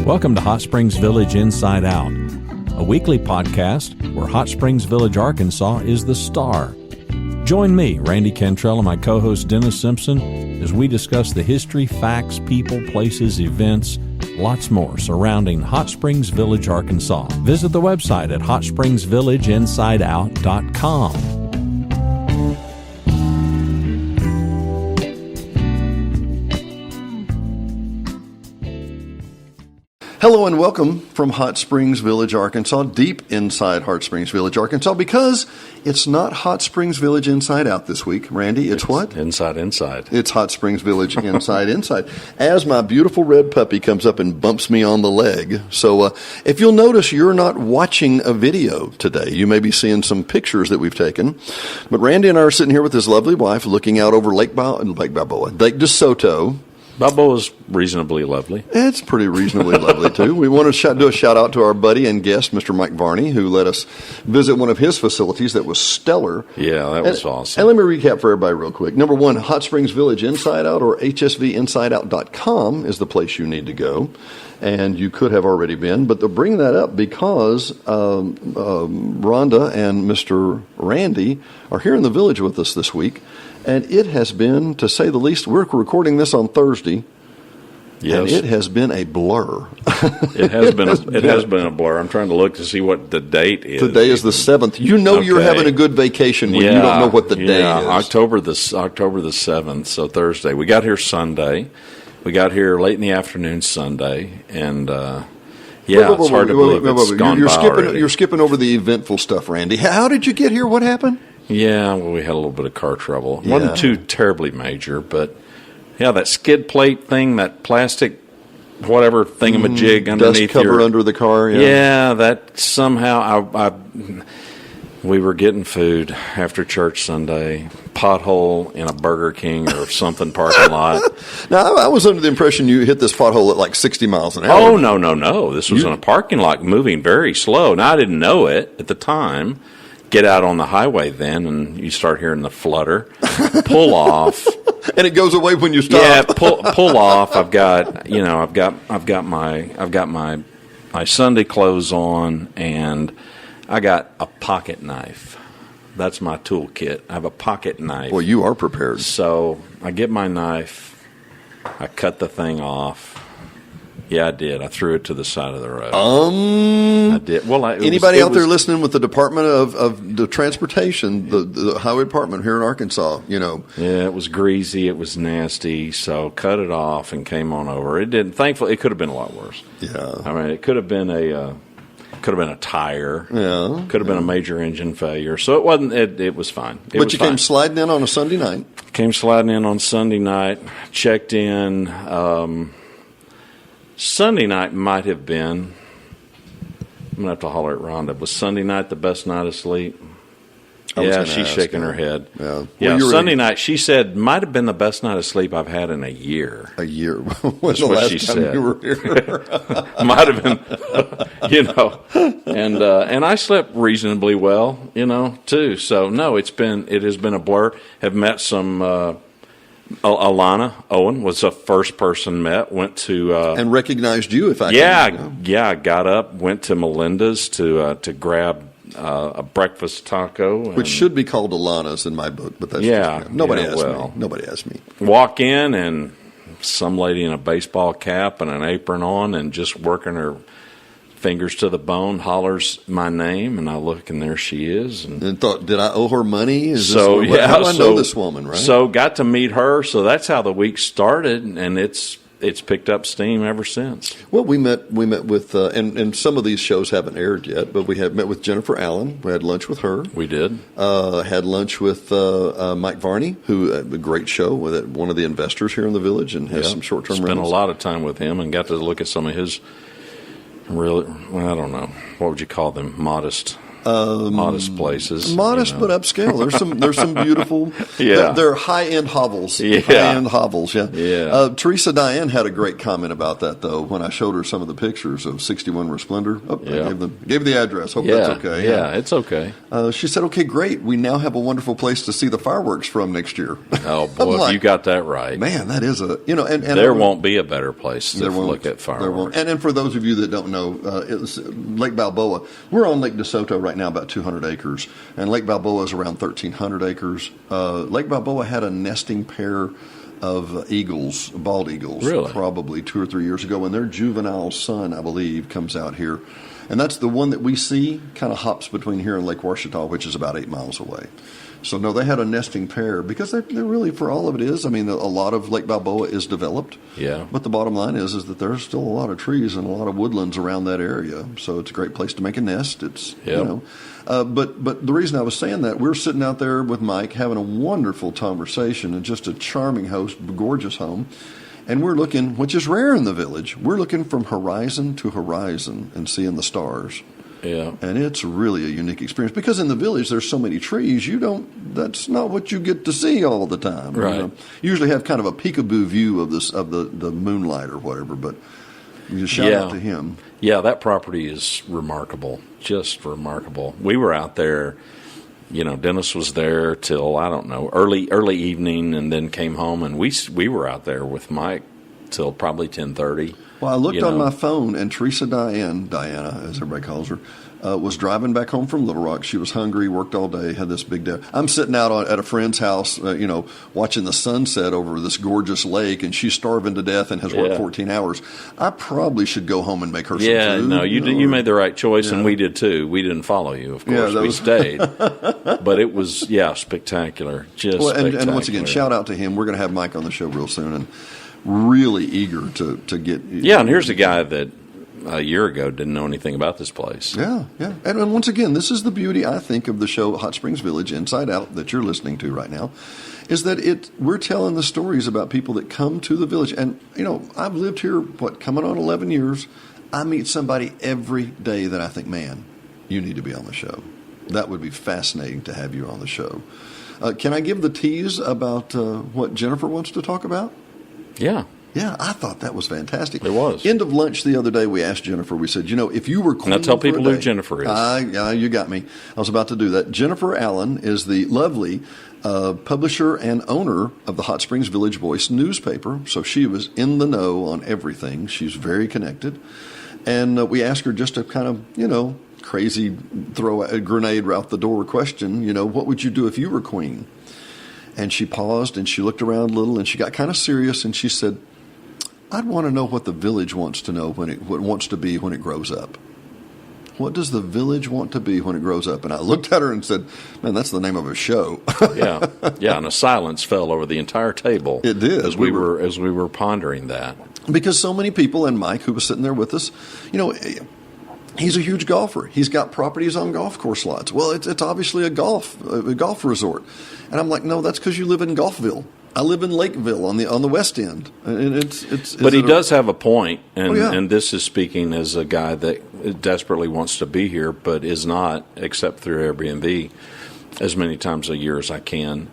Welcome to Hot Springs Village Inside Out, a weekly podcast where Hot Springs Village, Arkansas is the star. Join me, Randy Cantrell, and my co-host Dennis Simpson as we discuss the history, facts, people, places, events, lots more surrounding Hot Springs Village, Arkansas. Visit the website at hotspringsvillageinsideout.com. Hello and welcome from Hot Springs Village, Arkansas, deep inside Hot Springs Village, Arkansas, because it's not Hot Springs Village Inside Out this week, Randy. It's what? Inside. It's Hot Springs Village Inside. As my beautiful red puppy comes up and bumps me on the leg. So if you'll notice, you're not watching a video today. You may be seeing some pictures that we've taken. But Randy and I are sitting here with his lovely wife looking out over Lake DeSoto. Balboa is reasonably lovely. It's pretty reasonably lovely, too. We want to do a shout-out to our buddy and guest, Mr. Mike Varney, who let us visit one of his facilities that was stellar. Yeah, that was awesome. And let me recap for everybody real quick. Number one, Hot Springs Village Inside Out, or hsvinsideout.com, is the place you need to go. And you could have already been, but they'll bring that up because Rhonda and Mr. Randy are here in the village with us this week. And it has been, to say the least, we're recording this on Thursday. Yes. And it has been a blur. It has been a blur. I'm trying to look to see what the date is. Today is the 7th. You know okay. You're having a good vacation when you don't know what the day is. October the 7th, so Thursday. We got here Sunday. We got here late in the afternoon Sunday, and it's hard to believe it's gone by already. You're skipping over the eventful stuff, Randy. How did you get here? What happened? Yeah, well, we had a little bit of car trouble. It wasn't too terribly major, but that skid plate thing, that plastic whatever thingamajig underneath dust cover under the car. Yeah, that somehow we were getting food after church Sunday, pothole in a Burger King or something parking lot. Now, I was under the impression you hit this pothole at like 60 miles an hour. Oh, no. This was in a parking lot moving very slow. Now, I didn't know it at the time. Get out on the highway then, and you start hearing the flutter. Pull off, and it goes away when you stop. Yeah, pull off. I've got my Sunday clothes on, and I got a pocket knife. That's my toolkit. I have a pocket knife. Well, you are prepared. So I get my knife. I cut the thing off. Yeah, I did. I threw it to the side of the road. I did. Well, anybody out there listening with the Department of the Transportation, the Highway Department here in Arkansas, Yeah, it was greasy. It was nasty. So cut it off and came on over. It didn't. Thankfully, it could have been a lot worse. Yeah. I mean, it could have been a tire. Yeah. Could have been a major engine failure. So it wasn't. It was fine. But you came sliding in on a Sunday night. Came sliding in on Sunday night. Checked in. Sunday night might have been, I'm going to have to holler at Rhonda, was Sunday night the best night of sleep? Yeah, she's shaking her head. Yeah, Sunday night, she said, might have been the best night of sleep I've had in a year. A year? When's the last time you were here? Might have been, and I slept reasonably well, too. So, no, it has been a blur. Have met some... Alana Owen was the first person met. Went to and recognized you. I got up, went to Melinda's to grab a breakfast taco, which should be called Alana's in my book, but that's nobody asked me. Walk in and some lady in a baseball cap and an apron on and just working her fingers to the bone hollers my name, and I look, and there she is. And thought, did I owe her money? How do I know this woman, right? So got to meet her. So that's how the week started, and it's picked up steam ever since. Well, we met with, and some of these shows haven't aired yet, but we have met with Jennifer Allen. We had lunch with her. We did. Had lunch with Mike Varney, who a great show with one of the investors here in the village, and has some short-term rentals. Spent a lot of time with him and got to look at some of his. Really, well, I don't know. What would you call them? Modest modest places. Modest but upscale. There's some beautiful. Yeah. They're high end hovels. Yeah. High end hovels. Yeah. Yeah. Teresa Diane had a great comment about that though when I showed her some of the pictures of 61 Resplendor. Oh, Yeah. I gave the address. Hope Yeah. that's okay. Yeah, it's okay. She said, "Okay, great. We now have a wonderful place to see the fireworks from next year." Oh boy, like, you got that right. Man, that is and there won't be a better place to look at fireworks. There won't. And for those of you that don't know, it's Lake Balboa. We're on Lake DeSoto right now, about 200 acres, and Lake Balboa is around 1,300 acres. Lake Balboa had a nesting pair of eagles, bald eagles, Really? probably 2 or 3 years ago, when their juvenile son, I believe, comes out here. And that's the one that we see, kind of hops between here and Lake Ouachita, which is about 8 miles away. So, no, they had a nesting pair because they're really, for all of it is, I mean, a lot of Lake Balboa is developed. Yeah. But the bottom line is that there's still a lot of trees and a lot of woodlands around that area. So it's a great place to make a nest. It's, but the reason I was saying that, we were sitting out there with Mike having a wonderful conversation and just a charming host, gorgeous home. And we're looking, which is rare in the village, we're looking from horizon to horizon and seeing the stars. Yeah. And it's really a unique experience because in the village there's so many trees, that's not what you get to see all the time. Right. You usually have kind of a peekaboo view of the moonlight or whatever, but you just shout out to him. Yeah, that property is remarkable. Just remarkable. We were out there, Dennis was there till, I don't know, early evening and then came home, and we were out there with Mike till probably 10:30. Well, I looked on my phone, and Teresa Diana, as everybody calls her, was driving back home from Little Rock. She was hungry, worked all day, had this big day. I'm sitting out at a friend's house, watching the sunset over this gorgeous lake, and she's starving to death and has worked 14 hours. I probably should go home and make her some food. Yeah, no, you made the right choice, and we did too. We didn't follow you, of course. We stayed. But it was, spectacular. Just spectacular. And once again, shout out to him. We're going to have Mike on the show real soon, and really eager to get. Yeah, and here's a guy that a year ago didn't know anything about this place. Yeah. And once again, this is the beauty, I think, of the show Hot Springs Village Inside Out that you're listening to right now, is that we're telling the stories about people that come to the village. And, I've lived here, coming on 11 years. I meet somebody every day that I think, man, you need to be on the show. That would be fascinating to have you on the show. Can I give the tease about what Jennifer wants to talk about? Yeah. Yeah, I thought that was fantastic. It was. End of lunch the other day, we asked Jennifer, we said, if you were queen now tell for a people day, who Jennifer is. Yeah, you got me. I was about to do that. Jennifer Allen is the lovely publisher and owner of the Hot Springs Village Voice newspaper. So she was in the know on everything. She's very connected. And we asked her just a kind of, crazy throw a grenade out the door question, what would you do if you were queen? And she paused and she looked around a little and she got kind of serious and she said, I'd want to know what the village wants to know what it wants to be when it grows up. What does the village want to be when it grows up? And I looked at her and said, man, that's the name of a show. Yeah, and a silence fell over the entire table. It did. As we were pondering that. Because so many people, and Mike, who was sitting there with us, he's a huge golfer. He's got properties on golf course lots. Well, it's obviously a golf resort. And I'm like, no, that's because you live in Golfville. I live in Lakeville on the West End, and it's. But he does have a point, and this is speaking as a guy that desperately wants to be here, but is not, except through Airbnb, as many times a year as I can.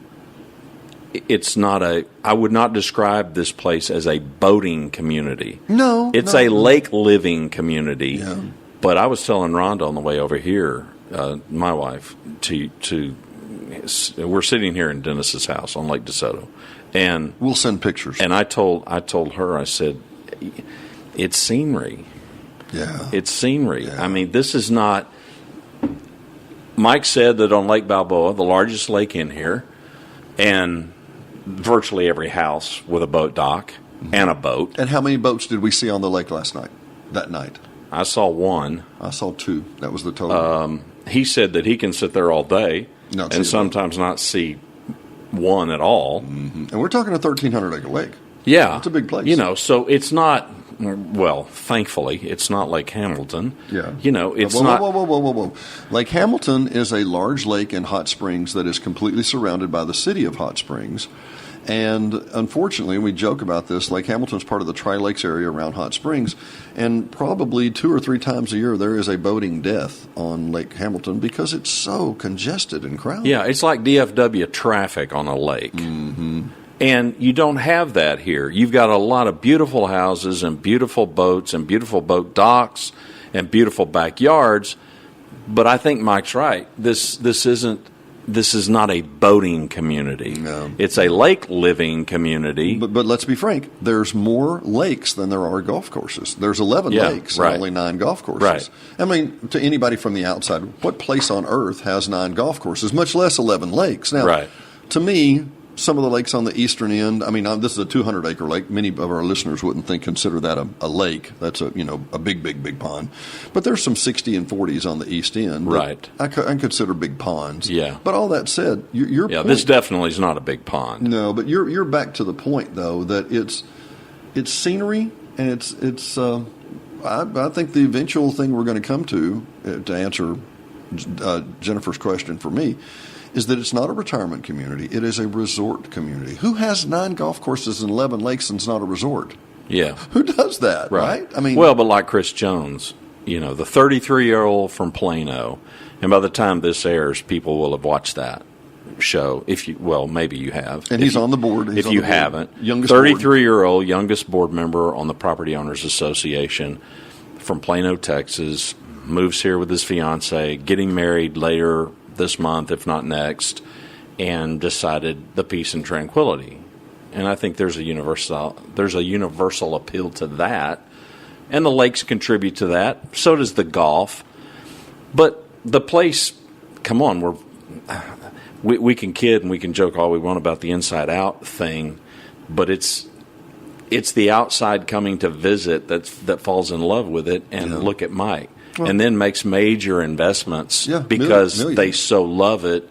It's not I would not describe this place as a boating community. No, it's a lake living community. Yeah. But I was telling Rhonda on the way over here, my wife, we're sitting here in Dennis's house on Lake DeSoto, and we'll send pictures. And I told her, I said, it's scenery. Yeah, it's scenery. Yeah. I mean, this is not. Mike said that on Lake Balboa, the largest lake in here, and virtually every house with a boat dock and a boat. And how many boats did we see on the lake that night? I saw one. I saw two. That was the total. He said that he can sit there all day and sometimes not see one at all. Mm-hmm. And we're talking a 1,300-acre lake. Yeah. It's a big place. So it's not, well, thankfully, it's not Lake Hamilton. Yeah. It's not. not. Whoa. Lake Hamilton is a large lake in Hot Springs that is completely surrounded by the city of Hot Springs. And unfortunately, we joke about this, Lake Hamilton's part of the Tri-Lakes area around Hot Springs, and probably 2 or 3 times a year there is a boating death on Lake Hamilton because it's so congested and crowded. Yeah, it's like DFW traffic on a lake. Mm-hmm. And you don't have that here. You've got a lot of beautiful houses and beautiful boats and beautiful boat docks and beautiful backyards. But I think Mike's right. This is not a boating community. No. It's a lake living community. But let's be frank. There's more lakes than there are golf courses. There's 11 lakes and only 9 golf courses. Right. I mean, to anybody from the outside, what place on earth has 9 golf courses, much less 11 lakes? Now, to me, some of the lakes on the eastern end, I mean, this is a 200-acre lake. Many of our listeners wouldn't consider that a lake. That's a big pond. But there's some 60 and 40s on the east end. Right. I consider big ponds. Yeah. But all that said, your point, this definitely is not a big pond. No, but you're back to the point though that it's scenery and it's. I think the eventual thing we're going to come to answer Jennifer's question for me, is that it's not a retirement community. It is a resort community. Who has 9 golf courses and 11 lakes and it's not a resort? Yeah. Who does that, right? I mean, well, but like Chris Jones, the 33-year-old from Plano, and by the time this airs, people will have watched that show. Maybe you have. And he's on the board. If you haven't, 33-year-old, youngest board member on the Property Owners Association from Plano, Texas, moves here with his fiance, getting married later this month, if not next, and decided the peace and tranquility. And I think there's a universal appeal to that, and the lakes contribute to that. So does the golf. But the place, come on, we can kid and we can joke all we want about the inside out thing, but it's the outside coming to visit that falls in love with it and look at Mike. Well, and then makes major investments because millions. They so love it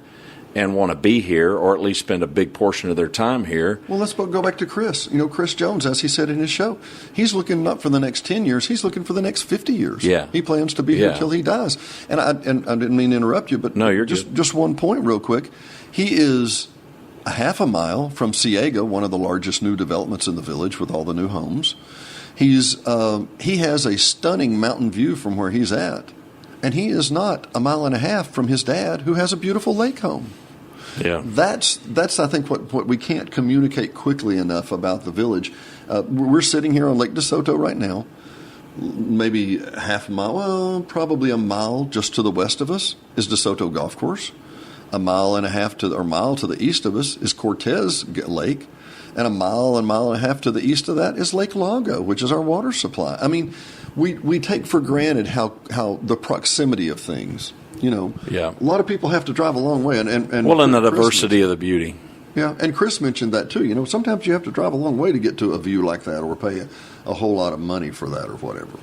and want to be here, or at least spend a big portion of their time here. Well, let's go back to Chris. Chris Jones, as he said in his show, he's looking not for the next 10 years, he's looking for the next 50 years. Yeah. He plans to be here until he dies. And I didn't mean to interrupt you, but no, you're just one point real quick. He is a half a mile from Ciega, one of the largest new developments in the village with all the new homes. He has a stunning mountain view from where he's at, and he is not a mile and a half from his dad, who has a beautiful lake home. Yeah, that's I think what we can't communicate quickly enough about the village. We're sitting here on Lake DeSoto right now, maybe half a mile, well, probably a mile just to the west of us is DeSoto Golf Course. A mile and a half to the east of us is Cortez Lake. And a mile and a half to the east of that is Lake Lago, which is our water supply. I mean, we take for granted how the proximity of things. A lot of people have to drive a long way. And the diversity of the beauty. Yeah, and Chris mentioned that too. Sometimes you have to drive a long way to get to a view like that, or pay a whole lot of money for that, or whatever.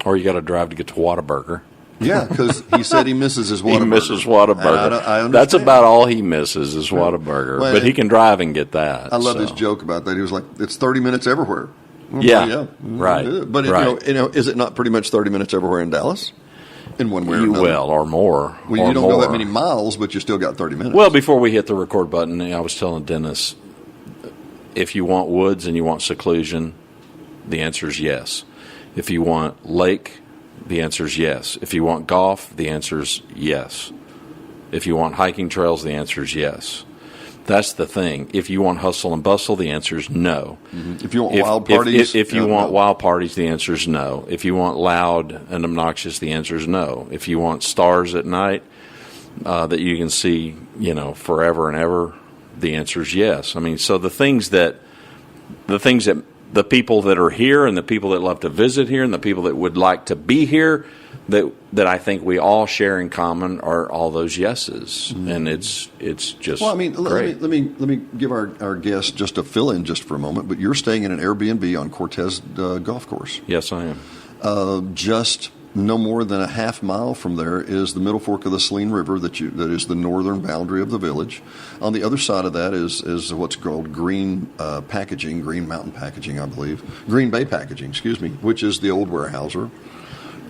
Or you got to drive to get to Whataburger. Yeah, because he said he misses his Whataburger. He misses Whataburger. I understand. That's about all he misses is Whataburger. Well, but he can drive and get that. I love his joke about that. He was like, "It's 30 minutes everywhere." Yeah, right. But is it not pretty much 30 minutes everywhere in Dallas? In one way or another. Well, or more. Well, you don't go that many miles, but you still got 30 minutes. Well, before we hit the record button, I was telling Dennis, if you want woods and you want seclusion, the answer is yes. If you want lake, the answer is yes. If you want golf, the answer is yes. If you want hiking trails, the answer is yes. That's the thing. If you want hustle and bustle, the answer is no. Mm-hmm. If you want wild parties? If you want wild parties, the answer is no. If you want loud and obnoxious, the answer is no. If you want stars at night that you can see, forever and ever, the answer is yes. I mean, so the things that the people that are here and the people that love to visit here and the people that would like to be here that I think we all share in common are all those yeses. Mm-hmm. And it's just great. Let me give our guests just a fill in just for a moment, but you're staying in an Airbnb on Cortez Golf Course. Yes, I am. Just no more than a half mile from there is the Middle Fork of the Saline River that is the northern boundary of the village. On the other side of that is what's called Green Mountain Packaging, I believe. Green Bay Packaging, which is the old Weyerhaeuser.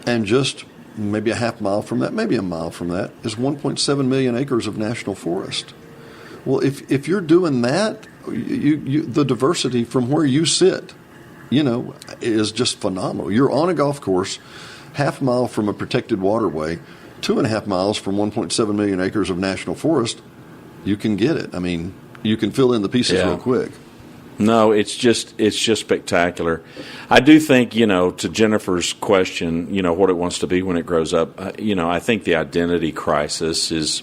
And just maybe a half mile from that, maybe a mile from that, is 1.7 million acres of national forest. Well, if you're doing that, the diversity from where you sit, is just phenomenal. You're on a golf course, half a mile from a protected waterway, 2.5 miles from 1.7 million acres of national forest. You can get it. I mean, you can fill in the pieces real quick. No, it's just spectacular. I do think, to Jennifer's question, what it wants to be when it grows up, I think the identity crisis is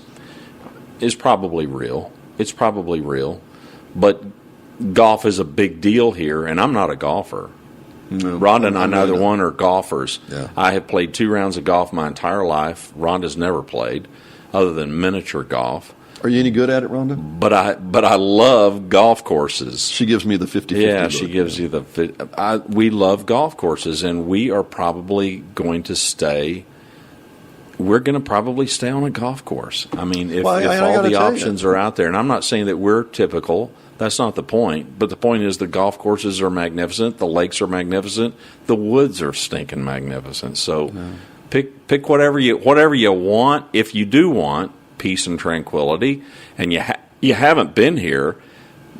probably real. It's probably real. But golf is a big deal here, and I'm not a golfer. No, Rhonda and I, neither one are golfers. Yeah. I have played 2 rounds of golf my entire life. Rhonda's never played, other than miniature golf. Are you any good at it, Rhonda? But I love golf courses. She gives me the 50-50 Yeah, look. she gives you the. We love golf courses, and we are probably going to stay. We're going to probably stay on a golf course. I mean, if all the options are out there, and I'm not saying that we're typical. That's not the point. But the point is the golf courses are magnificent. The lakes are magnificent. The woods are stinking magnificent. So pick whatever you want. If you do want peace and tranquility, and you haven't been here,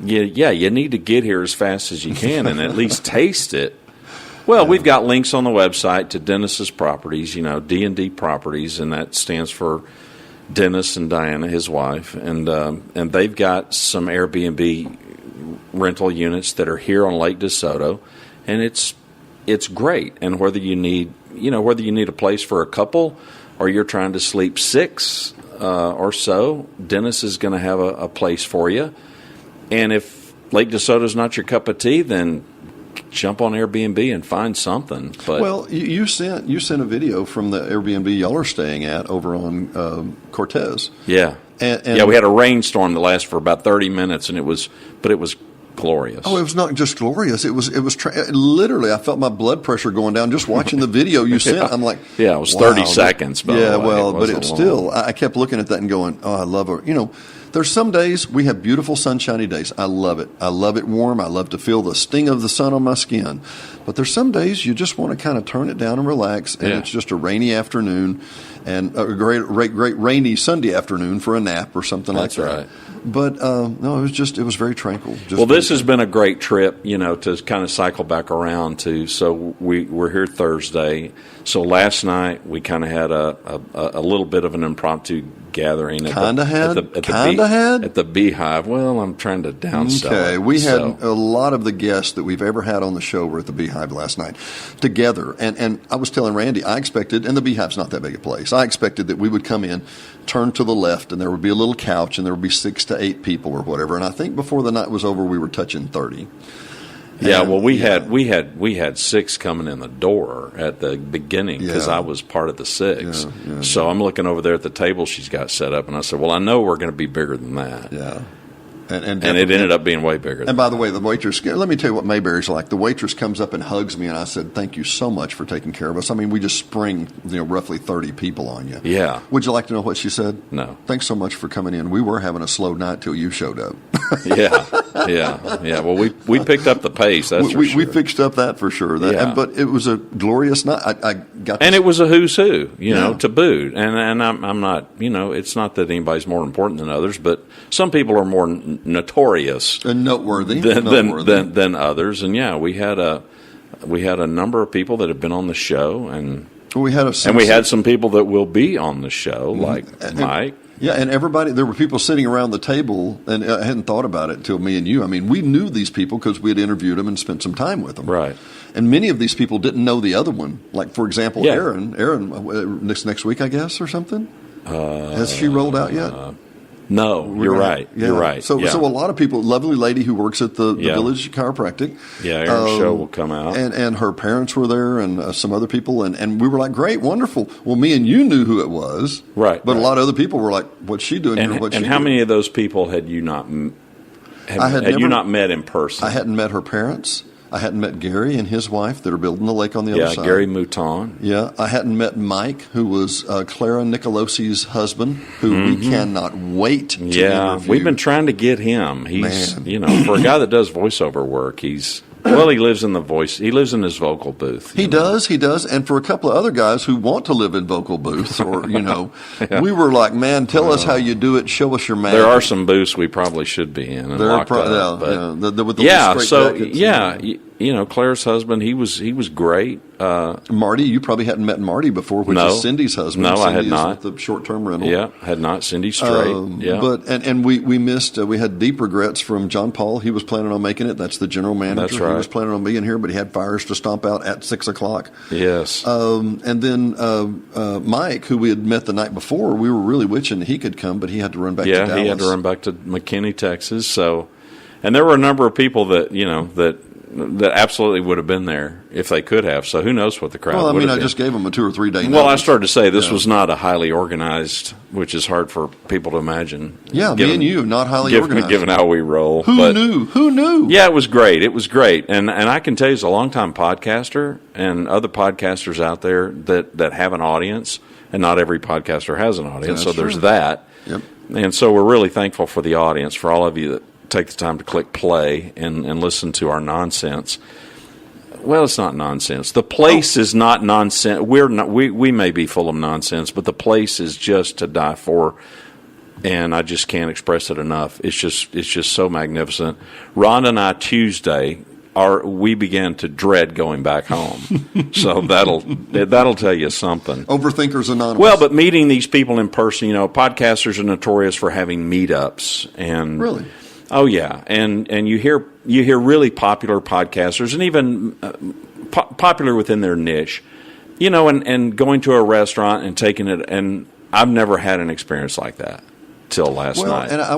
you need to get here as fast as you can and at least taste it. Well, we've got links on the website to Dennis's properties, D&D Properties, and that stands for Dennis and Diana, his wife, and they've got some Airbnb rental units that are here on Lake DeSoto, and it's great. And whether you need a place for a couple or you're trying to sleep 6 or so, Dennis is going to have a place for you. And if Lake DeSoto is not your cup of tea, then jump on Airbnb and find something. But well, you sent a video from the Airbnb y'all are staying at over on Cortez. Yeah, and we had a rainstorm that lasted for about 30 minutes, and it was glorious. Oh, it was not just glorious. It was literally. I felt my blood pressure going down just watching the video you sent. I'm like, yeah, it was 30 seconds. By the way. Well, but it's still. I kept looking at that and going, oh, I love her. There's some days we have beautiful sunshiny days. I love it. I love it warm. I love to feel the sting of the sun on my skin. But there's some days you just want to kind of turn it down and relax, and it's just a rainy afternoon and a great rainy Sunday afternoon for a nap or something like that. That's right. But no, it was very tranquil. This has been a great trip, to kind of cycle back around to. So we're here Thursday. So last night we kind of had a little bit of an impromptu gathering. At the Beehive. Well, I'm trying to downsell. Okay, we had a lot of the guests that we've ever had on the show were at the Beehive last night together. And I was telling Randy, I expected, and the Beehive's not that big a place, I expected that we would come in, turn to the left, and there would be a little couch, and there would be 6 to 8 people or whatever. And I think before the night was over, we were touching 30. Yeah, well, we had 6 coming in the door at the beginning because I was part of the 6. Yeah. So I'm looking over there at the table she's got set up, and I said, "Well, I know we're going to be bigger than that." Yeah. And it ended up being way bigger. And by the way, the waitress, let me tell you what Mayberry's like. The waitress comes up and hugs me, and I said, "Thank you so much for taking care of us." I mean, we just spring, roughly 30 people on you. Yeah. Would you like to know what she said? No. Thanks so much for coming in. We were having a slow night till you showed up. Yeah. Well, we picked up the pace. That's for sure. We fixed up that for sure. But it was a glorious night. I got. And it was a who's who, to boot. And I'm not, it's not that anybody's more important than others, but some people are more notorious and noteworthy than others. And we had a number of people that have been on the show, and we had some people that will be on the show, like Mike. Yeah, and everybody, there were people sitting around the table, and I hadn't thought about it until me and you. I mean, we knew these people because we had interviewed them and spent some time with them. Right. And many of these people didn't know the other one. Like, for example, Aaron, next week, I guess, or something? Has she rolled out yet? No, you're right. Yeah. You're right. So a lot of people, lovely lady who works at the Village Chiropractic. Yeah, Aaron's show will come out. And her parents were there and some other people. And we were like, great, wonderful. Well, me and you knew who it was. Right. But a lot of other people were like, what's she doing here? And how many of those people had you not not met in person? I hadn't met her parents. I hadn't met Gary and his wife that are building the lake on the other side. Yeah, Gary Mouton. Yeah, I hadn't met Mike, who was Clara Nicolosi's husband, who we cannot wait to interview. We've been trying to get him. He's, for a guy that does voiceover work, he's Well, he lives in the voice. He lives in his vocal booth. He does. And for a couple of other guys who want to live in vocal booths, or we were like, man, tell us how you do it. Show us your magic. There are some booths we probably should be in and locked up. With the straight jackets. Claire's husband, he was great. Marty, you probably hadn't met Marty before, which is Cindy's husband. No, Cindy I had not. The short-term rental. Yeah, had not. Cindy straight. But we missed. We had deep regrets from John Paul. He was planning on making it. That's the general manager. That's right. He was planning on being here, but he had fires to stomp out at 6:00. Yes. And then Mike, who we had met the night before, we were really wishing he could come, but he had to run back to Dallas. Yeah, he had to run back to McKinney, Texas. So, and there were a number of people that that absolutely would have been there if they could have. So who knows what the crowd would have been. I just gave them a 2 or 3 day notice. Well, I started to say this was not a highly organized, which is hard for people to imagine. Yeah, me and you, not highly organized. Given how we roll. Who knew? Yeah, it was great. It was great. And I can tell you as a longtime podcaster and other podcasters out there that have an audience, and not every podcaster has an audience, so there's that. Yep. And so we're really thankful for the audience, for all of you that take the time to click play and listen to our nonsense. Well, it's not nonsense. The place is not nonsense. We may be full of nonsense, but the place is just to die for. And I just can't express it enough. It's just so magnificent. Rhonda and I Tuesday we began to dread going back home. So that'll tell you something. Overthinkers Anonymous. Well, but meeting these people in person, podcasters are notorious for having meetups and really. Oh yeah, and you hear really popular podcasters and even popular within their niche, and going to a restaurant and taking it. And I've never had an experience like that till last night. And I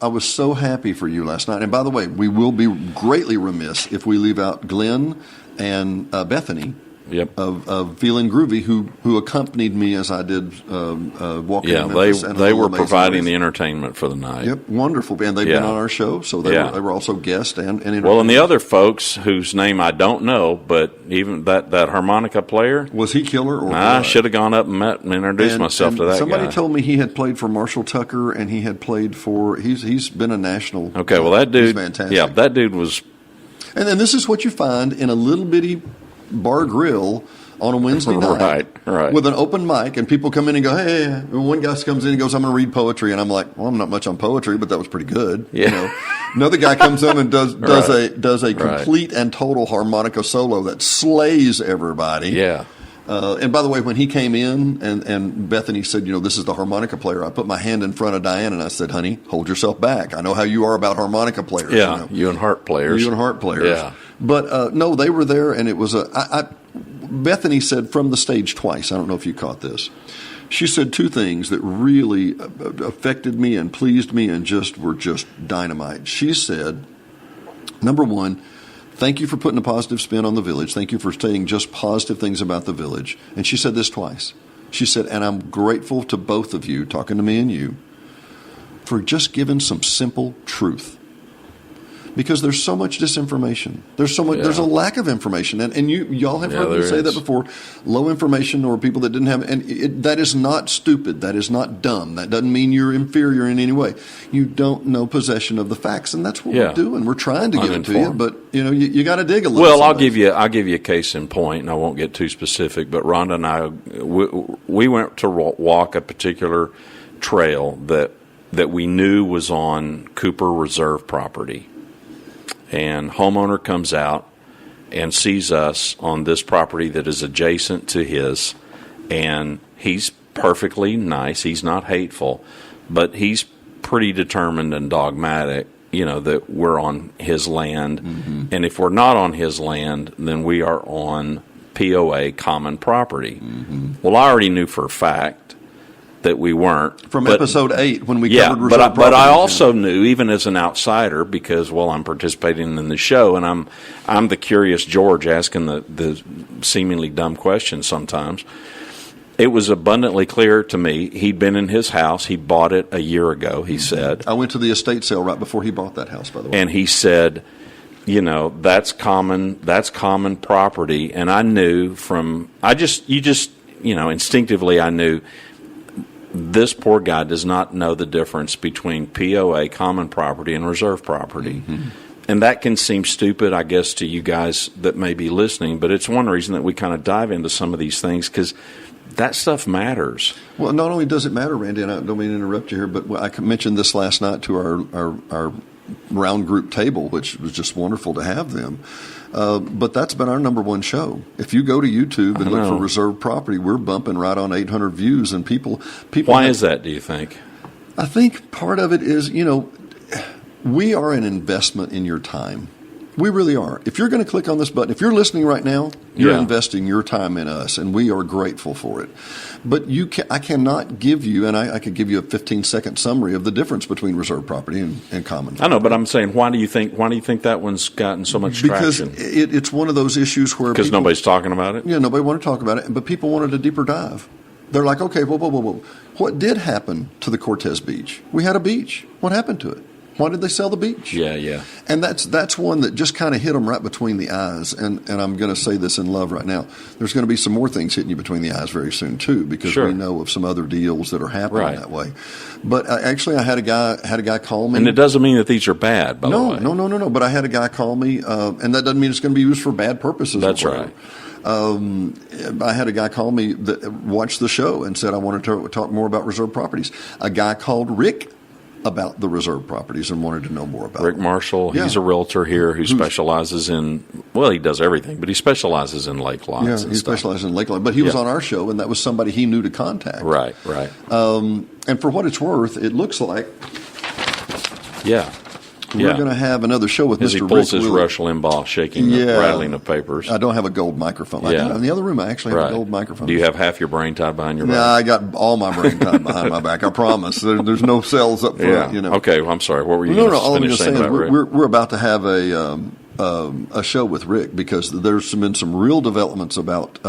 was so happy for you last night. And by the way, we will be greatly remiss if we leave out Glenn and Bethany. Yep. Of Feeling Groovy, who accompanied me as I did walking. Yeah, Memphis they were providing the entertainment for the night. Yep, wonderful, and they've been on our show, so they were also guests and well, and the other folks whose name I don't know, but even that harmonica player, was he killer? Or I should have gone up and met and introduced myself to that somebody guy. Told me he had played for Marshall Tucker, and he had played for he's been a national. Okay, well that dude, he's fantastic. Yeah, that dude was. And then this is what you find in a little bitty bar grill on a Wednesday night, right, with an open mic, and people come in and go, "Hey!" And one guy comes in and goes, "I'm going to read poetry," and I'm like, "Well, I'm not much on poetry, but that was pretty good." Yeah. Another guy comes in and does a Right. complete and total harmonica solo that slays everybody. Yeah. And by the way, when he came in and Bethany said, "This is the harmonica player," I put my hand in front of Diane and I said, "Honey, hold yourself back. I know how you are about harmonica players." Yeah, you and harp players. Yeah. But no, they were there, and it was Bethany said from the stage twice. I don't know if you caught this. She said 2 things that really affected me and pleased me and were just dynamite. She said, number one, thank you for putting a positive spin on the village. Thank you for saying just positive things about the village. And she said this twice. She said, and I'm grateful to both of you, talking to me and you, for just giving some simple truth. Because there's so much disinformation. There's so much. Yeah. There's a lack of information, and y'all have heard me say that before. Low information, or people that didn't have, and that is not stupid. That is not dumb. That doesn't mean you're inferior in any way. You don't know possession of the facts, and that's what we're doing. We're trying to give it to you, but you got to dig a little. Well, I'll give you a case in point, and I won't get too specific. But Rhonda and I, we went to walk a particular trail that we knew was on Cooper Reserve property. And homeowner comes out and sees us on this property that is adjacent to his, and he's perfectly nice. He's not hateful, but he's pretty determined and dogmatic, that we're on his land. Mm-hmm. And if we're not on his land, then we are on POA, common property. Mm-hmm. Well, I already knew for a fact that we weren't. From episode 8 when we covered reserve property. But I also knew, even as an outsider, because, I'm participating in the show, and I'm the curious George asking the seemingly dumb questions sometimes. It was abundantly clear to me he'd been in his house. He bought it a year ago, he said. I went to the estate sale right before he bought that house, by the way. And he said, that's common property. And I knew instinctively I knew this poor guy does not know the difference between POA, common property, and reserve property. Mm-hmm. And that can seem stupid, I guess, to you guys that may be listening, but it's one reason that we kind of dive into some of these things because that stuff matters. Well, not only does it matter, Randy, and I don't mean to interrupt you here, but I mentioned this last night to our round group table, which was just wonderful to have them. But that's been our number one show. If you go to YouTube and look for reserve property, we're bumping right on 800 views, and people. Why is that, do you think? I think part of it is, we are an investment in your time. We really are. If you're going to click on this button, if you're listening right now, you're investing your time in us, and we are grateful for it. But I cannot give you, and I could give you a 15-second summary of the difference between reserve property and common property. I know, but I'm saying, why do you think that one's gotten so much traction? Because it's one of those issues where nobody's talking about it? Yeah, nobody wanted to talk about it, but people wanted a deeper dive. They're like, okay, whoa. What did happen to the Cortez Beach? We had a beach. What happened to it? Why did they sell the beach? Yeah. And that's one that just kind of hit them right between the eyes. And I'm going to say this in love right now. There's going to be some more things hitting you between the eyes very soon too, because we know of some other deals that are happening that way. But actually, I had a guy call me, and it doesn't mean that these are bad. By the way, no. But I had a guy call me, and that doesn't mean it's going to be used for bad purposes. That's right. I had a guy call me that watched the show and said, I wanted to talk more about reserve properties. A guy called Rick about the reserve properties and wanted to know more about Rick Marshall. He's a realtor here who specializes in, he does everything, but he specializes in lake lots. Yeah, he specializes in lake lots. But he was on our show, and that was somebody he knew to contact. Right. And for what it's worth, it looks like we're going to have another show with As Mr. he pulls Rick his Willey. Rush Limbaugh shaking the rattling of papers. I don't have a gold microphone. In the other room, I actually have a gold microphone. Do you have half your brain tied behind your back? No, I got all my brain tied behind my back. I promise. There's no cells up front. Okay, well, I'm sorry. What were you all I'm finish just saying saying about Rick? We're about to have a show with Rick because there's been some real developments about,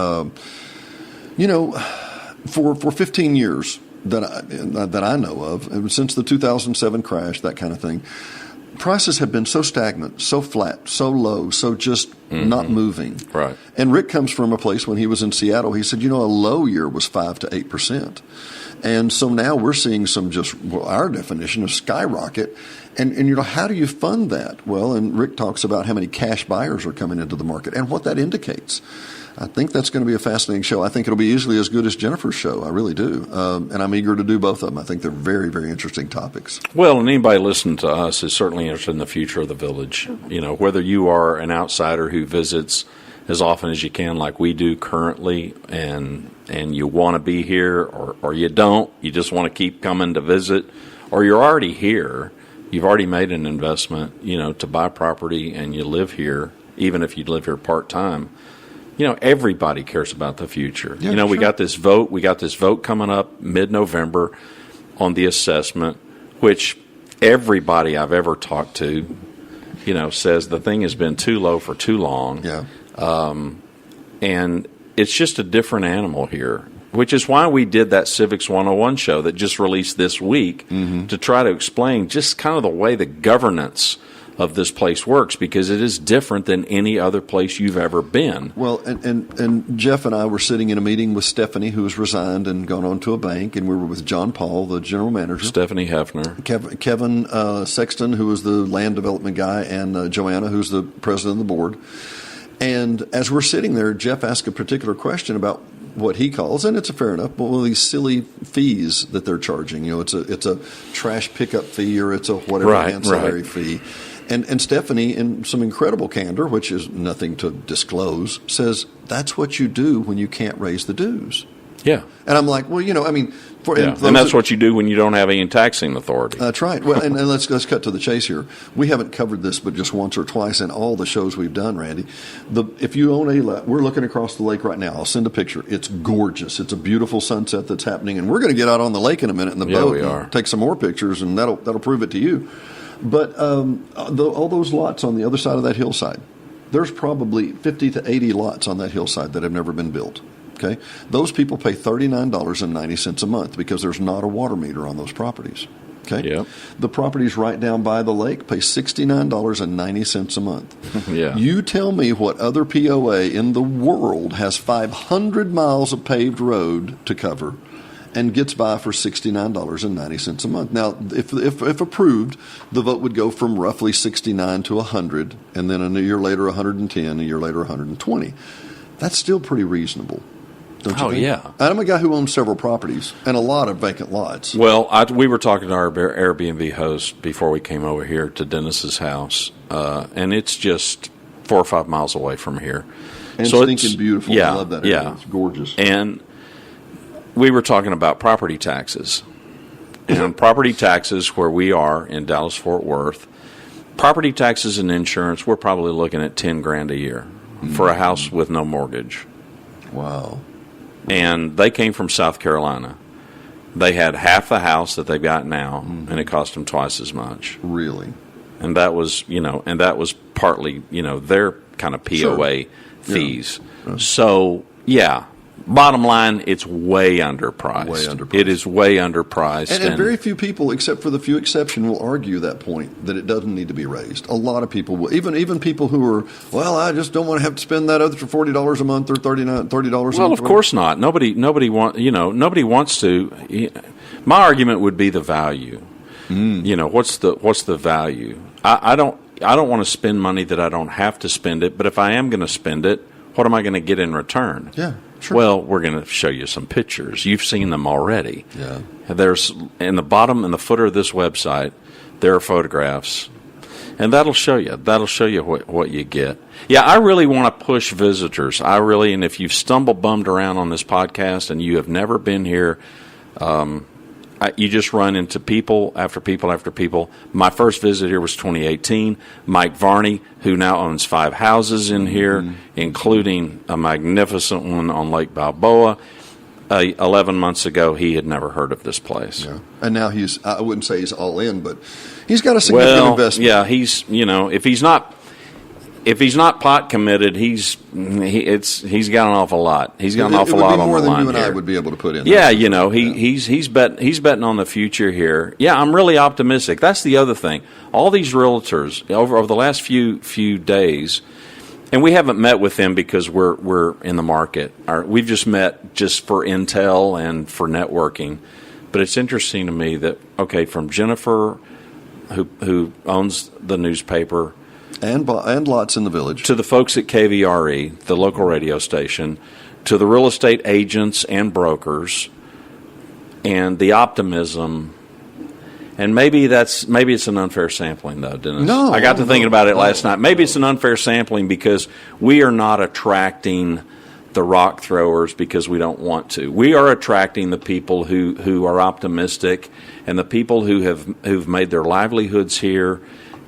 for 15 years that I know of, and since the 2007 crash, that kind of thing, prices have been so stagnant, so flat, so low, so just not moving. Right. And Rick comes from a place when he was in Seattle. He said, a low year was 5 to 8%. And so now we're seeing some our definition of skyrocket. And how do you fund that? Well, and Rick talks about how many cash buyers are coming into the market and what that indicates. I think that's going to be a fascinating show. I think it'll be easily as good as Jennifer's show. I really do. And I'm eager to do both of them. I think they're very, very interesting topics. Well, and anybody listening to us is certainly interested in the future of the village. Whether you are an outsider who visits as often as you can like we do currently and you want to be here or you don't, you just want to keep coming to visit, or you're already here, you've already made an investment, to buy property and you live here, even if you live here part-time. Everybody cares about the future. Yeah, we sure. got this vote. We got this vote coming up mid-November on the assessment, which everybody I've ever talked to, says the thing has been too low for too long. Yeah. And it's just a different animal here, which is why we did that Civics 101 show that just released this week to try to explain just kind of the way the governance of this place works, because it is different than any other place you've ever been. Well, and Jeff and I were sitting in a meeting with Stephanie, who has resigned and gone on to a bank, and we were with John Paul, the general manager. Stephanie Hefner. Kevin Sexton, who was the land development guy, and Joanna, who's the president of the board. And as we're sitting there, Jeff asked a particular question about what he calls, and it's a fair enough, but one of these silly fees that they're charging. It's a trash pickup fee, or it's a whatever ancillary fee. And Stephanie, in some incredible candor, which is nothing to disclose, says that's what you do when you can't raise the dues. Yeah. And I'm like, well, and that's what you do when you don't have any taxing authority. That's right. Well, and let's cut to the chase here. We haven't covered this but just once or twice in all the shows we've done, Randy. If you own we're looking across the lake right now. I'll send a picture. It's gorgeous. It's a beautiful sunset that's happening, and we're going to get out on the lake in a minute in the boat and take some more pictures, and that'll prove it to you. But all those lots on the other side of that hillside, there's probably 50 to 80 lots on that hillside that have never been built. Okay, those people pay $39.90 a month because there's not a water meter on those properties. Okay, yep. The properties right down by the lake pay $69.90 a month. Yeah. You tell me what other POA in the world has 500 miles of paved road to cover and gets by for $69.90 a month. Now, if approved, the vote would go from roughly 69 to 100, and then a year later 110, a year later 120. That's still pretty reasonable. Don't you think? Yeah. I'm a guy who owns several properties and a lot of vacant lots. Well, we were talking to our Airbnb host before we came over here to Dennis's house, and it's just 4 or 5 miles away from here. And so stinking beautiful. Yeah, I love that area. Yeah. It's gorgeous. And we were talking about property taxes. And property taxes where we are in Dallas-Fort Worth, property taxes and insurance, we're probably looking at $10,000 a year for a house with no mortgage. Wow. And they came from South Carolina. They had half the house that they've got now, and it cost them twice as much. Really? And that was, partly, their kind of POA fees. Yeah. So, yeah, bottom line, it's way underpriced. Way underpriced. It is way underpriced. And very few people, except for the few exceptions, will argue that point, that it doesn't need to be raised. A lot of people will. Even people who are, well, I just don't want to have to spend that other $40 a month or $30 a month. Well, of course not. Nobody wants to. My argument would be the value. What's the value? I don't want to spend money that I don't have to spend it, but if I am going to spend it, what am I going to get in return? Yeah, sure. Well, we're going to show you some pictures. You've seen them already. Yeah. There's in the bottom and the footer of this website, there are photographs, and that'll show you. That'll show you what you get. Yeah, I really want to push visitors. And if you've stumbled bummed around on this podcast and you have never been here, you just run into people after people after people. My first visit here was 2018. Mike Varney, who now owns 5 houses in here, including a magnificent one on Lake Balboa. 11 months ago, he had never heard of this place. Yeah. And now I wouldn't say he's all in, but he's got a significant investment. Yeah, if he's not pot committed, he's got an awful lot. He's got an awful lot on the line. It would be more than you and here. I would be able to put in. Yeah, he's betting on the future here. Yeah, I'm really optimistic. That's the other thing. All these realtors over the last few days, and we haven't met with them because we're in the market. We've just met just for intel and for networking. But it's interesting to me that from Jennifer, who owns the newspaper. And lots in the village. To the folks at KVRE, the local radio station, to the real estate agents and brokers, and the optimism. And maybe it's an unfair sampling, though, Dennis. No. I got to thinking about it last night. Maybe it's an unfair sampling because we are not attracting the rock throwers because we don't want to. We are attracting the people who are optimistic and the people who've made their livelihoods here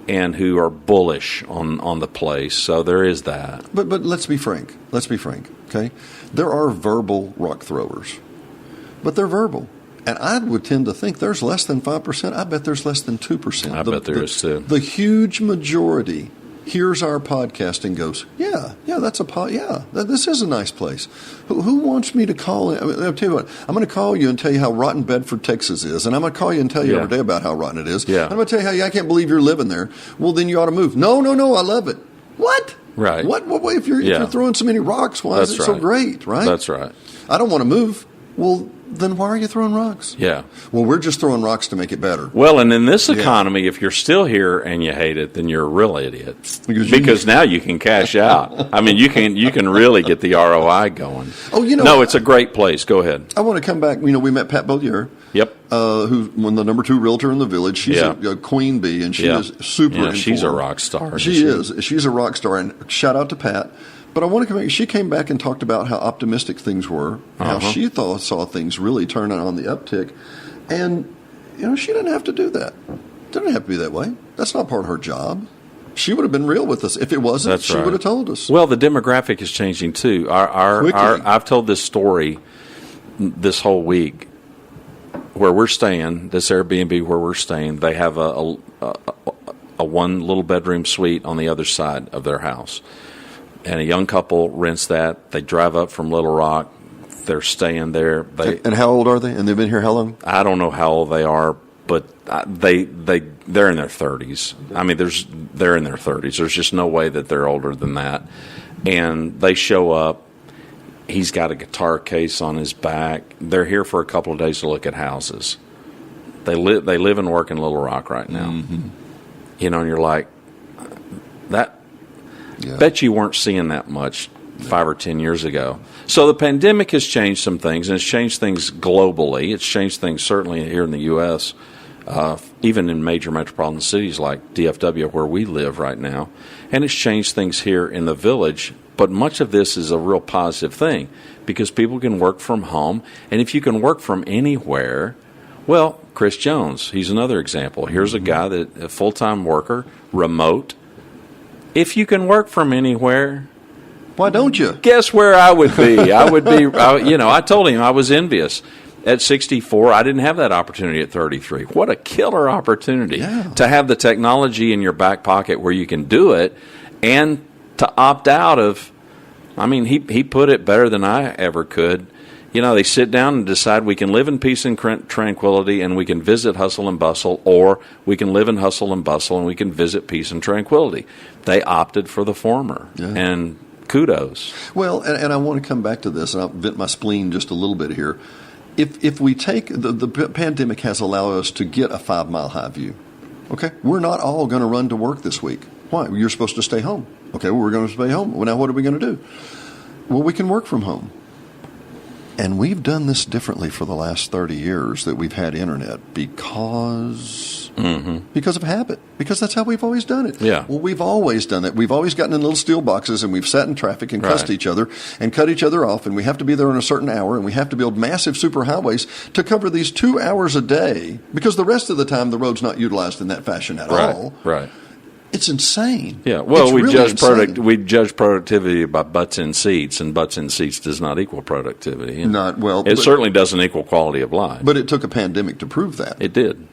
and who are bullish on the place. So there is that. But let's be frank. Okay? There are verbal rock throwers. But they're verbal. And I would tend to think there's less than 5%. I bet there's less than 2%. I bet there is too. The huge majority hears our podcast and goes, yeah, that's this is a nice place. Who wants me to call? I'll tell you what, I'm going to call you and tell you how rotten Bedford, Texas is, and I'm going to call you and tell you every day about how rotten it is. Yeah. I'm going to tell you how I can't believe you're living there. Well, then you ought to move. No, I love it. What? Right. What if you're throwing so many rocks? Why is it so great? Right. That's right. I don't want to move. Well, then why are you throwing rocks? Yeah. Well, we're just throwing rocks to make it better. Well, and in this economy, if you're still here and you hate it, then you're a real idiot. Because now you can cash out. I mean, you can really get the ROI going. Oh, No, it's a great place. Go ahead. I want to come back. We met Pat Beaulieu. Yep. Who's the number 2 realtor in the village. She's a queen bee, and she is super informed. She's a rock star. She is. She's a rock star, and shout out to Pat. But I want to come back. She came back and talked about how optimistic things were, how she saw things really turning on the uptick. And, she didn't have to do that. Didn't have to be that way. That's not part of her job. She would have been real with us. If it wasn't, she would have told us. Well, the demographic is changing, too. I've told this story this whole week where we're staying, this Airbnb where we're staying, they have a one little bedroom suite on the other side of their house. And a young couple rents that. They drive up from Little Rock. They're staying there. And how old are they? And they've been here how long? I don't know how old they are, but they're in their 30s. I mean, they're in their 30s. There's just no way that they're older than that. And they show up, He's got a guitar case on his back. They're here for a couple of days to look at houses. They live and work in Little Rock right now. Mm-hmm. You know, and you're like, that. Yeah. Bet you weren't seeing that much 5 or 10 years ago. So the pandemic has changed some things, and it's changed things globally. It's changed things certainly here in the U.S., even in major metropolitan cities like DFW, where we live right now. And it's changed things here in the village. But much of this is a real positive thing because people can work from home. And if you can work from anywhere, well, Chris Jones, he's another example. Here's a guy a full-time worker, remote. If you can work from anywhere, why don't you? Guess where I would be? I told him I was envious. At 64, I didn't have that opportunity at 33. What a killer opportunity to have the technology in your back pocket where you can do it and to opt out of. I mean, he put it better than I ever could. You know, they sit down and decide we can live in peace and tranquility and we can visit hustle and bustle, or we can live in hustle and bustle and we can visit peace and tranquility. They opted for the former, and kudos. Well, and I want to come back to this, and I'll vent my spleen just a little bit here. If we take the pandemic has allowed us to get a 5-mile high view. Okay, we're not all going to run to work this week. Why? You're supposed to stay home. Okay, well, we're going to stay home. Well, now what are we going to do? Well, we can work from home. And we've done this differently for the last 30 years that we've had internet because of habit, because that's how we've always done it. Yeah. Well, we've always done that. We've always gotten in little steel boxes and we've sat in traffic and cussed each other and cut each other off, and we have to be there in a certain hour, and we have to build massive superhighways to cover these 2 hours a day because the rest of the time the road's not utilized in that fashion at all. Right. It's insane. Yeah, well, we really judge productivity by butts in seats, and butts in seats does not equal productivity. It certainly doesn't equal quality of life. But it took a pandemic to prove that. It did.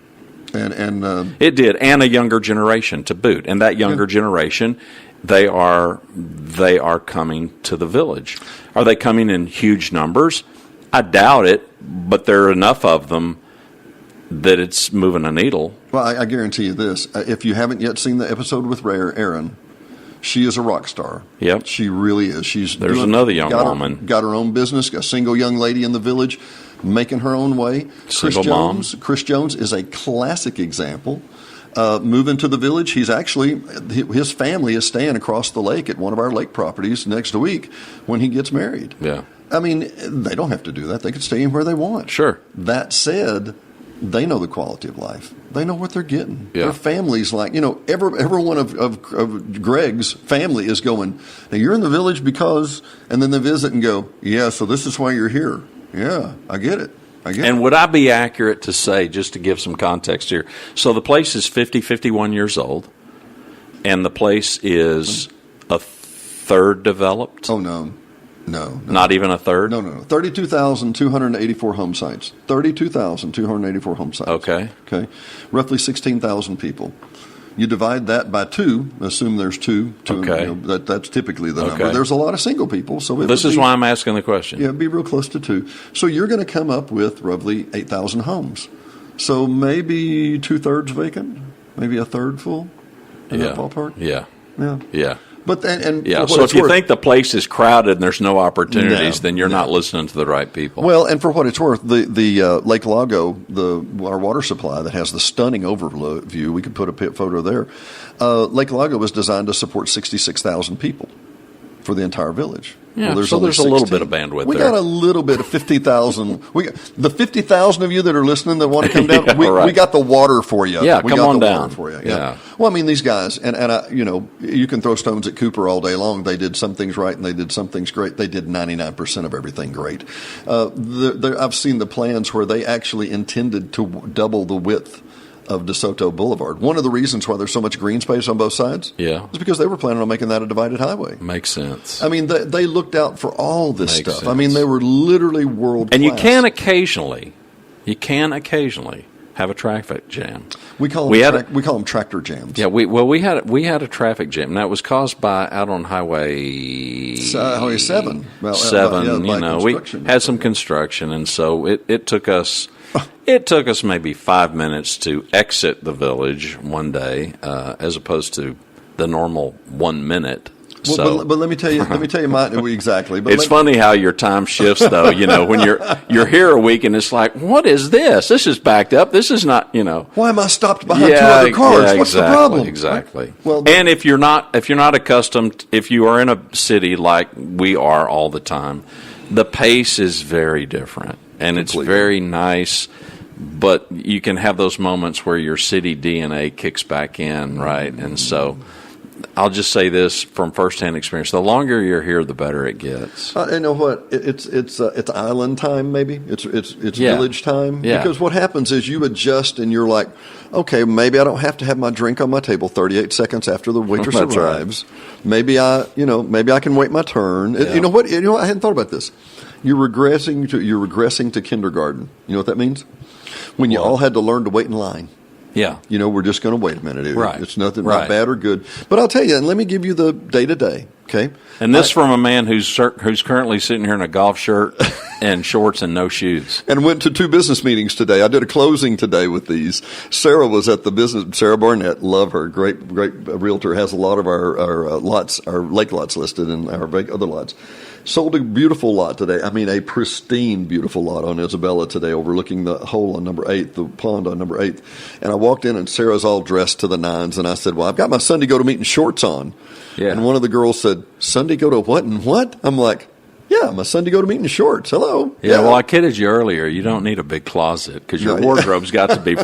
And it did, and a younger generation to boot. And that younger generation, they are coming to the village. Are they coming in huge numbers? I doubt it, but there are enough of them that it's moving a needle. Well, I guarantee you this. If you haven't yet seen the episode with Erin, she is a rock star. Yep. She really is. There's another young woman. Got her own business, a single young lady in the village, making her own way. Single mom. Chris Jones is a classic example. Moving to the village, his family is staying across the lake at one of our lake properties next week when he gets married. Yeah. I mean, they don't have to do that. They could stay anywhere they want. Sure. That said, they know the quality of life. They know what they're getting. Yeah. Their family's like, every one of Greg's family is going, now you're in the village because, and then they visit and go, yeah, so this is why you're here. Yeah, I get it. And would I be accurate to say, just to give some context here, so the place is 51 years old, and the place is a third developed? Oh, no. No. Not even a third? No. 32,284 home sites. 32,284 home sites. Okay. Roughly 16,000 people. You divide that by 2, assume there's 2. Okay. That's typically the number. There's a lot of single people. So this is why I'm asking the question. Yeah, it'd be real close to 2. So you're going to come up with roughly 8,000 homes. So maybe 2/3 vacant, maybe a third full in that ballpark. Yeah. But so if you think the place is crowded and there's no opportunities, then you're not listening to the right people. Well, and for what it's worth, the Lake Lago, our water supply that has the stunning overview, we could put a photo there. Lake Lago was designed to support 66,000 people for the entire village. Yeah, well, so there's a little bit of bandwidth we there. got a little bit of 50,000. The 50,000 of you that are listening that want to come down, we got the water for you. Yeah, we come got on the down. Water for you. Yeah. Well, I mean, these guys, and you can throw stones at Cooper all day long. They did some things right and they did some things great. They did 99% of everything great. I've seen the plans where they actually intended to double the width of DeSoto Boulevard. One of the reasons why there's so much green space on both sides is because they were planning on making that a divided highway. Makes sense. I mean, they looked out for all this stuff. Sense. I mean, they were literally world class. And you can occasionally have a traffic jam. We call them tractor jams. Yeah, we had a traffic jam, and that was caused by out on Highway 7. Well, 7, we had some construction, and so it took us. It took us maybe 5 minutes to exit the village one day, as opposed to the normal 1 minute. Well, So, but let me tell you, exactly. But it's funny how your time shifts, though. When you're here a week and it's like, what is this? This is backed up. This is not. Why am I stopped behind two other cars? Yeah, What's the problem? Exactly. Right? Well, and if you're not accustomed, if you are in a city like we are all the time, the pace is very different, and completely. It's very nice. But you can have those moments where your city DNA kicks back in, right? And so, I'll just say this from firsthand experience: the longer you're here, the better it gets. You know what? It's island time, maybe. It's village time. Yeah. Because what happens is you adjust, and you're like, okay, maybe I don't have to have my drink on my table 38 seconds after the waitress That's arrives. Right. Maybe I can wait my turn. Yeah. You know what? I hadn't thought about this. You're regressing to kindergarten. You know what that means? When you all had to learn to wait in line. Yeah. We're just going to wait a minute. Right. It's nothing, Right. not bad or good. But I'll tell you, and let me give you the day-to-day, okay? And this from a man who's currently sitting here in a golf shirt and shorts and no shoes. And went to 2 business meetings today. I did a closing today with these. Sarah was at the business. Sarah Barnett, love her, great realtor, has a lot of our lots, our lake lots listed and our other lots. Sold a beautiful lot today. I mean, a pristine, beautiful lot on Isabella today, overlooking the hole on number 8, the pond on number 8. And I walked in, and Sarah's all dressed to the nines, and I said, well, I've got my Sunday go-to-meeting shorts on. Yeah. And one of the girls said, Sunday go to what and what? I'm like, yeah, my Sunday go-to-meeting shorts. Hello. Yeah, well, I kidded you earlier. You don't need a big closet because your Right. wardrobe's got to be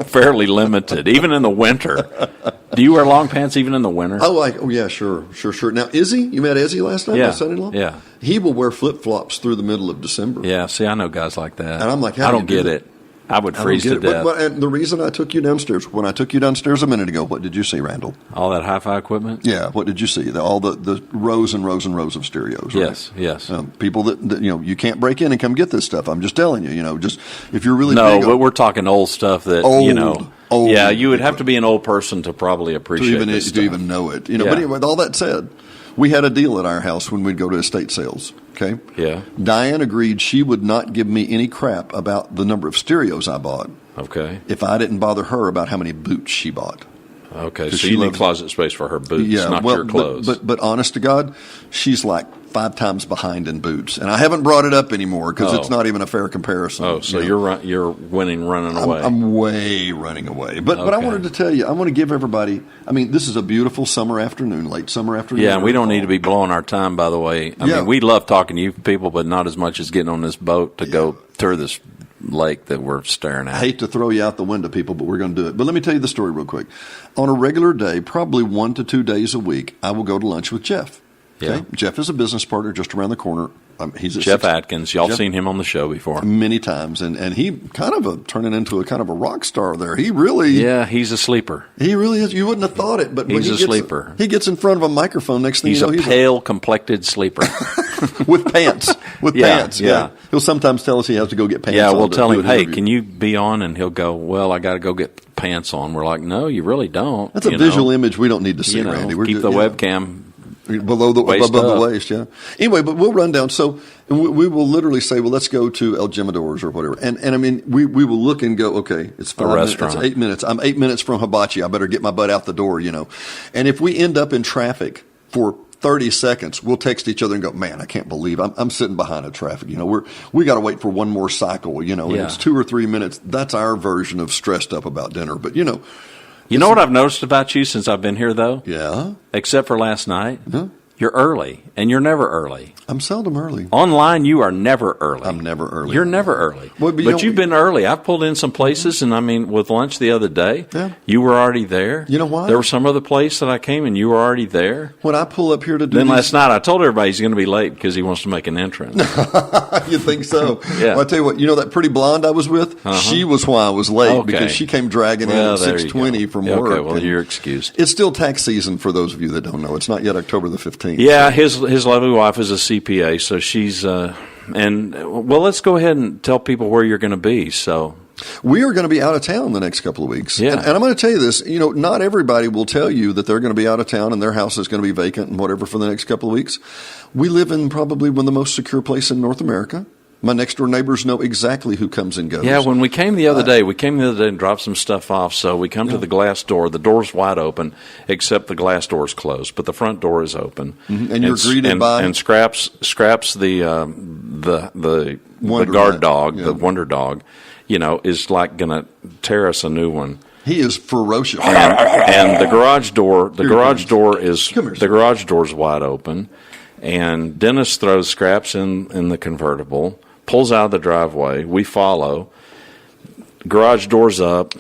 fairly limited, even in the winter. Do you wear long pants even in the winter? Oh, yeah, sure. Now, Izzy, you met Izzy last night, Yeah. my son-in-law? Yeah. He will wear flip-flops through the middle of December. Yeah, see, I know guys like that. And I'm like, how I do don't you do get that? it. I would I don't freeze get to it. death. And the reason I took you downstairs, when I took you downstairs a minute ago, what did you see, Randall? All that hi-fi equipment? Yeah, what did you see? All the rows and rows and rows of stereos, right? Yes. People that you can't break in and come get this stuff. I'm just telling you, just if you're really No, big but we're talking old stuff that, old yeah, you would have to be an old person to probably appreciate this stuff. to even know it. But Yeah. anyway, with all that said, we had a deal at our house when we'd go to estate sales, okay? Yeah. Diane agreed she would not give me any crap about the number of stereos I bought Okay. if I didn't bother her about how many boots she bought. Okay, 'Cause so she you need loves- closet space for her boots, not your clothes. But honest to God, she's like 5 times behind in boots, and I haven't brought it up anymore because it's not even a fair comparison. Oh, so you're running away. I'm way running away. But I Okay. wanted to tell you, I want to give everybody. I mean, this is a beautiful summer afternoon, late summer afternoon. Yeah, and we don't need to be blowing our time, by the way. I Yeah. mean, we love talking to you people, but not as much as getting on this boat to go through this lake that we're staring at. I hate to throw you out the window, people, but we're going to do it. But let me tell you the story real quick. On a regular day, probably 1 to 2 days a week, I will go to lunch with Jeff. Okay? Yeah. Jeff is a business partner just around the corner. He's at Jeff 60 Atkins, y'all Jeff- seen him on the show before. many times, and he kind of turning into a kind of a rock star there. He really, Yeah, he's a sleeper. he really is. You wouldn't have thought it, but when He's he a gets, sleeper. He gets in front of a microphone. Next thing He's you know, a pale, complected sleeper. with pants. With Yeah, pants. yeah. He'll sometimes tell us he has to go get pants. Yeah, on we'll to tell do him, an hey, interview. can you be on? And he'll go, well, I got to go get pants on. We're like, no, you really don't. That's a visual image we don't need to see, Randy. We're keep the webcam below the waist above the up. waist, yeah. Anyway, but we'll run down. So we will literally say, well, let's go to El Jimador's or whatever. And I mean, we will look and go, okay, it's 5 minutes, restaurant. it's 8 minutes. I'm 8 minutes from Hibachi. I better get my butt out the door, And if we end up in traffic for 30 seconds, we'll text each other and go, man, I can't believe I'm sitting behind a traffic. We got to wait for one more cycle, and it's 2 or 3 minutes. That's our version of stressed up about dinner. But, You know what I've noticed about you since I've been here, though? yeah, Except for last night? Huh? You're early, and you're never early. I'm seldom early. Online, you are never early. I'm never early. You're never early. Well, but you've been early. I've pulled in some places, and I mean, with lunch the other day, you were already there. You know why? There was some other place that I came, and you were already there. When I pull up here to do Then these- last night, I told everybody he's going to be late because he wants to make an entrance. You think so? Yeah. Well, I tell you what, that pretty blonde I was with, she was why I was late Okay. because she came dragging in Well, at there you 6:20 go. from Okay, work. well, and you're excused. It's still tax season for those of you that don't know. It's not yet October the 15th. Yeah, his lovely wife is a CPA, so she's let's go ahead and tell people where you're going to be. So We are going to be out of town the next couple of weeks. Yeah. And I'm going to tell you this, not everybody will tell you that they're going to be out of town and their house is going to be vacant and whatever for the next couple of weeks. We live in probably one of the most secure places in North America. My next door neighbors know exactly who comes and goes. Yeah, when we came the other day, and dropped some stuff off. So we come to the glass door. The door's wide open, except the glass door is closed, but the front door is open. Mm-hmm. And you're greeted by Scraps the guard dog, the wonder dog, is like going to tear us a new one. He is ferocious. And the garage door's wide open, and Dennis throws Scraps in the convertible, pulls out of the driveway. We follow. Garage door's up,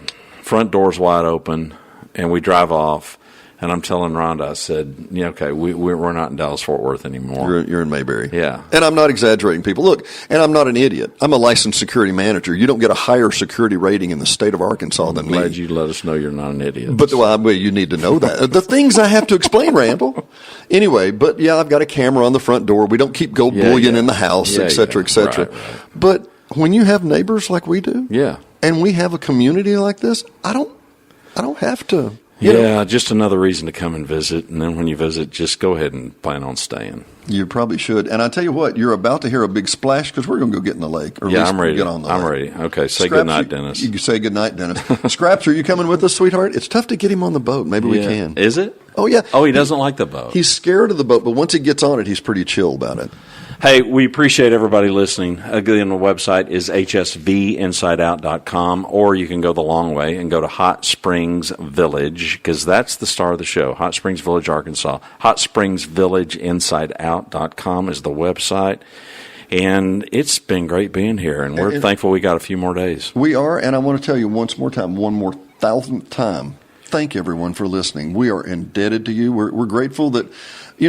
front door's wide open, and we drive off. And I'm telling Rhonda, I said, okay, we're not in Dallas-Fort Worth anymore. You're in Mayberry. Yeah. And I'm not exaggerating, people. Look, and I'm not an idiot. I'm a licensed security manager. You don't get a higher security rating in the state of Arkansas than me. I'm glad you let us know you're not an idiot. But you need to know that. The things I have to explain, Randall. Anyway, but I've got a camera on the front door. We don't keep gold bullion in the house, et cetera, et cetera. Right. But when you have neighbors like we do, and we have a community like this, I don't have to. Just another reason to come and visit. And then when you visit, just go ahead and plan on staying. You probably should. And I tell you what, you're about to hear a big splash because we're going to go get in the lake. Or at least I'm ready. Get on the lake. I'm ready. Okay, say good night, Dennis. You can say good night, Dennis. Scraps, are you coming with us, sweetheart? It's tough to get him on the boat. Maybe we can. Is it? Oh, yeah. Oh, he doesn't like the boat. He's scared of the boat, but once he gets on it, he's pretty chill about it. Hey, we appreciate everybody listening. Again, the website is hsvinsideout.com, or you can go the long way and go to Hot Springs Village, because that's the star of the show, Hot Springs Village, Arkansas. hotspringsvillageinsideout.com is the website. And it's been great being here, and we're thankful we got a few more days. We are, and I want to tell you one more 1,000th time, thank everyone for listening. We are indebted to you. We're grateful that, we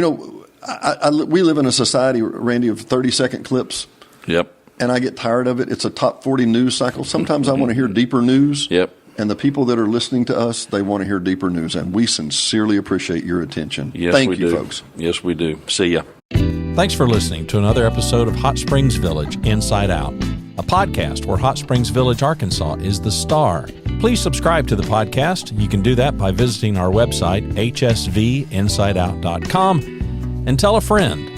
live in a society, Randy, of 30-second clips. Yep. And I get tired of it. It's a top 40 news cycle. Sometimes I want to hear deeper news. Yep. And the people that are listening to us, they want to hear deeper news. And we sincerely appreciate your attention. Yes, Thank you, folks. Yes, we do. See ya. Thanks for listening to another episode of Hot Springs Village Inside Out, a podcast where Hot Springs Village, Arkansas is the star. Please subscribe to the podcast. You can do that by visiting our website, hsvinsideout.com, and tell a friend.